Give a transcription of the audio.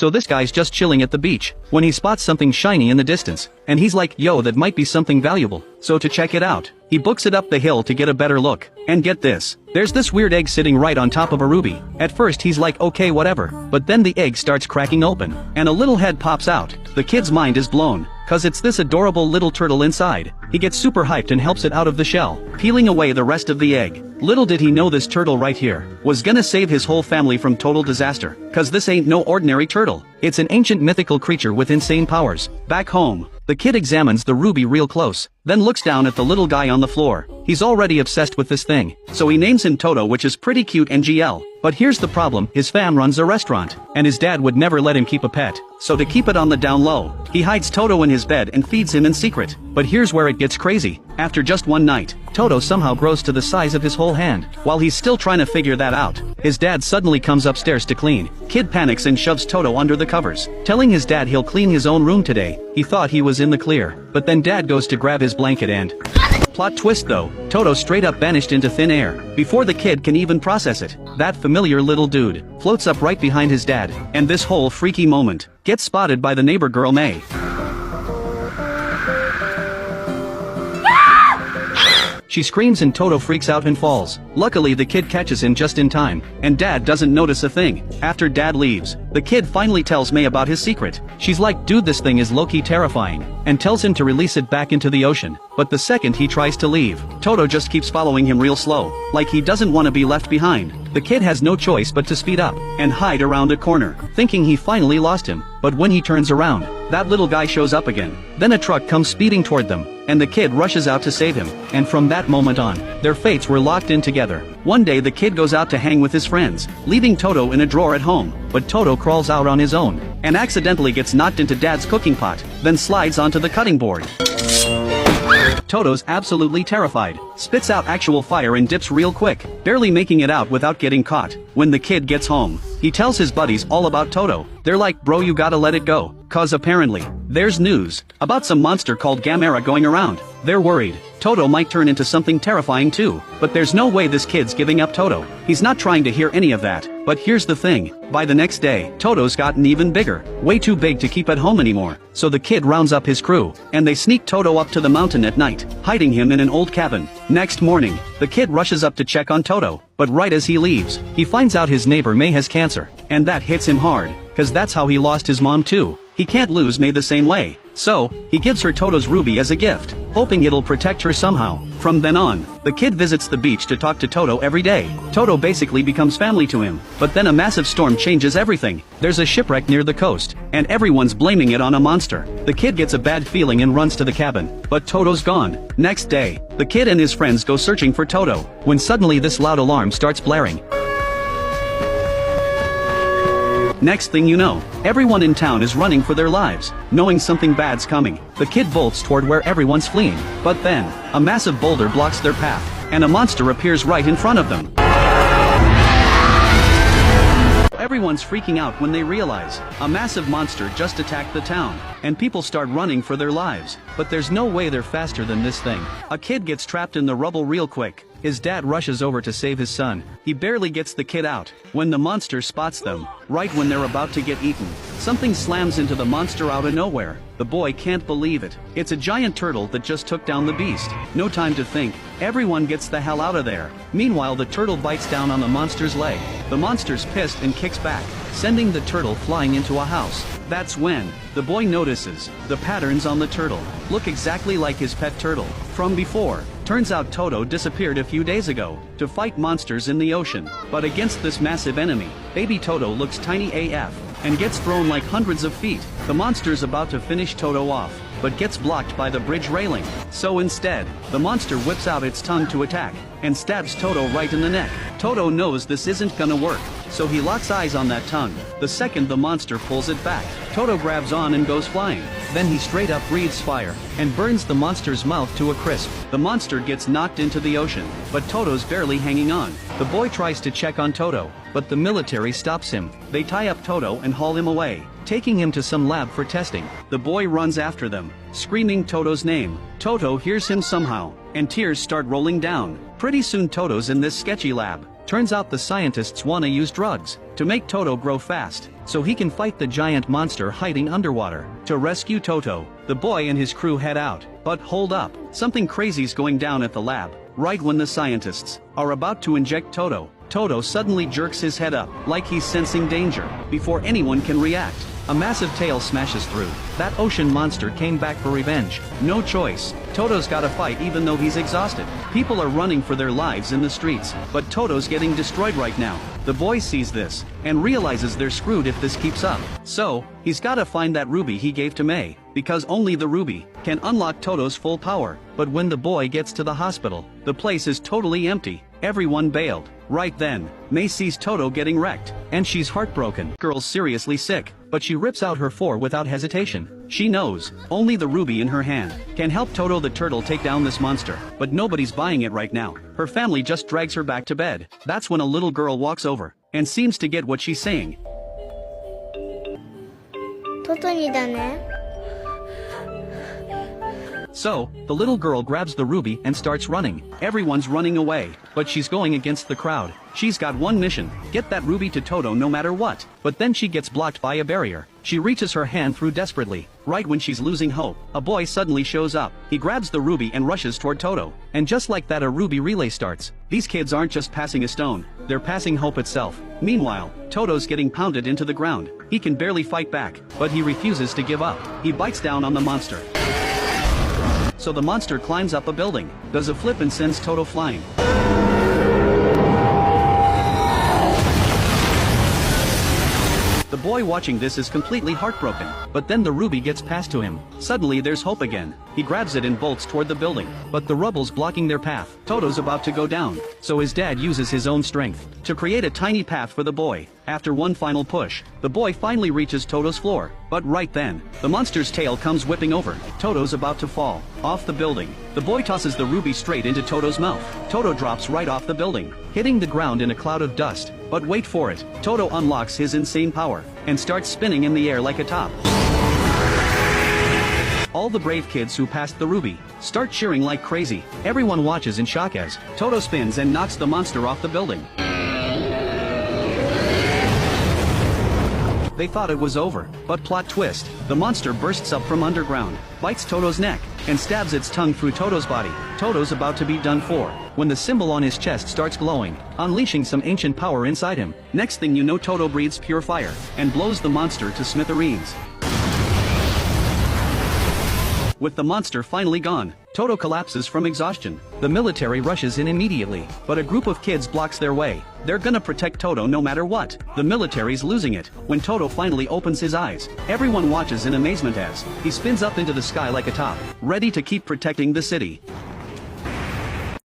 So this guy's just chilling at the beach, when he spots something shiny in the distance, and he's like, yo, that might be something valuable. So to check it out, he books it up the hill to get a better look. And get this, there's this weird egg sitting right on top of a ruby. At first he's like, okay, whatever, but then the egg starts cracking open, and a little head pops out. The kid's mind is blown, cause it's this adorable little turtle inside. He gets super hyped and helps it out of the shell, peeling away the rest of the egg. Little did he know this turtle right here was gonna save his whole family from total disaster, cause this ain't no ordinary turtle. It's an ancient mythical creature with insane powers. Back home, the kid examines the ruby real close, then looks down at the little guy on the floor. He's already obsessed with this thing, so he names him Toto, which is pretty cute and GL. But here's the problem, his fam runs a restaurant, and his dad would never let him keep a pet. So to keep it on the down low, he hides Toto in his bed and feeds him in secret. But here's where it gets crazy. After just one night, Toto somehow grows to the size of his whole hand. While he's still trying to figure that out, his dad suddenly comes upstairs to clean. Kid panics and shoves Toto under the covers, telling his dad he'll clean his own room today. He thought he was in the clear, but then dad goes to grab his blanket and... Plot twist though, Toto straight up vanished into thin air, before the kid can even process it. That familiar little dude floats up right behind his dad, and this whole freaky moment gets spotted by the neighbor girl May. She screams and Toto freaks out and falls. Luckily the kid catches him just in time, and dad doesn't notice a thing. After dad leaves, the kid finally tells May about his secret. She's like, dude, this thing is low-key terrifying, and tells him to release it back into the ocean. But the second he tries to leave, Toto just keeps following him real slow, like he doesn't want to be left behind. The kid has no choice but to speed up and hide around a corner, thinking he finally lost him. But when he turns around, that little guy shows up again. Then a truck comes speeding toward them, and the kid rushes out to save him. And from that moment on, their fates were locked in together. One day the kid goes out to hang with his friends, leaving Toto in a drawer at home. But Toto crawls out on his own, and accidentally gets knocked into dad's cooking pot, then slides onto the cutting board. Toto's absolutely terrified, spits out actual fire and dips real quick, barely making it out without getting caught. When the kid gets home, he tells his buddies all about Toto. They're like, bro, you gotta let it go, cause apparently, there's news about some monster called Gamera going around. They're worried Toto might turn into something terrifying too, but there's no way this kid's giving up Toto. He's not trying to hear any of that. But here's the thing, by the next day, Toto's gotten even bigger, way too big to keep at home anymore. So the kid rounds up his crew, and they sneak Toto up to the mountain at night, hiding him in an old cabin. Next morning, the kid rushes up to check on Toto, but right as he leaves, he finds out his neighbor May has cancer, and that hits him hard, cause that's how he lost his mom too. He can't lose May the same way. So, he gives her Toto's ruby as a gift, hoping it'll protect her somehow. From then on, the kid visits the beach to talk to Toto every day. Toto basically becomes family to him. But then a massive storm changes everything. There's a shipwreck near the coast, and everyone's blaming it on a monster. The kid gets a bad feeling and runs to the cabin, but Toto's gone. Next day, the kid and his friends go searching for Toto, when suddenly this loud alarm starts blaring. Next thing you know, everyone in town is running for their lives, knowing something bad's coming. The kid bolts toward where everyone's fleeing, but then, a massive boulder blocks their path, and a monster appears right in front of them. Everyone's freaking out when they realize a massive monster just attacked the town, and people start running for their lives. But there's no way they're faster than this thing. A kid gets trapped in the rubble real quick. His dad rushes over to save his son. He barely gets the kid out when the monster spots them, right when they're about to get eaten. Something slams into the monster out of nowhere. The boy can't believe it. It's a giant turtle that just took down the beast. No time to think. Everyone gets the hell out of there. Meanwhile, the turtle bites down on the monster's leg. The monster's pissed and kicks back, sending the turtle flying into a house. That's when the boy notices the patterns on the turtle look exactly like his pet turtle from before. Turns out Toto disappeared a few days ago to fight monsters in the ocean. But against this massive enemy, baby Toto looks tiny AF and gets thrown like hundreds of feet. The monster's about to finish Toto off, but gets blocked by the bridge railing. So instead, the monster whips out its tongue to attack and stabs Toto right in the neck. Toto knows this isn't gonna work, so he locks eyes on that tongue. The second the monster pulls it back, Toto grabs on and goes flying. Then he straight up breathes fire and burns the monster's mouth to a crisp. The monster gets knocked into the ocean, but Toto's barely hanging on. The boy tries to check on Toto, but the military stops him. They tie up Toto and haul him away, taking him to some lab for testing. The boy runs after them, screaming Toto's name. Toto hears him somehow, and tears start rolling down. pretty soon Toto's in this sketchy lab. Turns out the scientists wanna use drugs to make Toto grow fast, so he can fight the giant monster hiding underwater. To rescue Toto, the boy and his crew head out. But hold up, something crazy's going down at the lab. Right when the scientists are about to inject Toto, Toto suddenly jerks his head up, like he's sensing danger. Before anyone can react, a massive tail smashes through. That ocean monster came back for revenge. No choice. Toto's gotta fight even though he's exhausted. People are running for their lives in the streets, but Toto's getting destroyed right now. The boy sees this, and realizes they're screwed if this keeps up. So, he's gotta find that ruby he gave to May, because only the ruby can unlock Toto's full power. But when the boy gets to the hospital, the place is totally empty. Everyone bailed. Right then, May sees Toto getting wrecked, and she's heartbroken. Girl's seriously sick, but she rips out her four without hesitation. She knows, only the ruby in her hand can help Toto the turtle take down this monster, but nobody's buying it right now. Her family just drags her back to bed. That's when a little girl walks over, and seems to get what she's saying. 外にだね。 So, the little girl grabs the ruby and starts running. Everyone's running away, but she's going against the crowd. She's got one mission, get that ruby to Toto no matter what. But then she gets blocked by a barrier. She reaches her hand through desperately. Right when she's losing hope, a boy suddenly shows up. He grabs the ruby and rushes toward Toto. And just like that, a ruby relay starts. These kids aren't just passing a stone, they're passing hope itself. Meanwhile, Toto's getting pounded into the ground. He can barely fight back, but he refuses to give up. He bites down on the monster. So the monster climbs up a building, does a flip and sends Toto flying. The boy watching this is completely heartbroken, but then the ruby gets passed to him. Suddenly there's hope again. He grabs it and bolts toward the building, but the rubble's blocking their path. Toto's about to go down, so his dad uses his own strength to create a tiny path for the boy. After one final push, the boy finally reaches Toto's floor, but right then, the monster's tail comes whipping over. Toto's about to fall off the building. The boy tosses the ruby straight into Toto's mouth. Toto drops right off the building, hitting the ground in a cloud of dust. But wait for it, Toto unlocks his insane power, and starts spinning in the air like a top. All the brave kids who passed the ruby start cheering like crazy. Everyone watches in shock as Toto spins and knocks the monster off the building. They thought it was over, but plot twist, the monster bursts up from underground, bites Toto's neck, and stabs its tongue through Toto's body. Toto's about to be done for, when the symbol on his chest starts glowing, unleashing some ancient power inside him. Next thing you know, Toto breathes pure fire, and blows the monster to smithereens. With the monster finally gone, Toto collapses from exhaustion. The military rushes in immediately, but a group of kids blocks their way. They're gonna protect Toto no matter what. The military's losing it. When Toto finally opens his eyes, everyone watches in amazement as he spins up into the sky like a top, ready to keep protecting the city.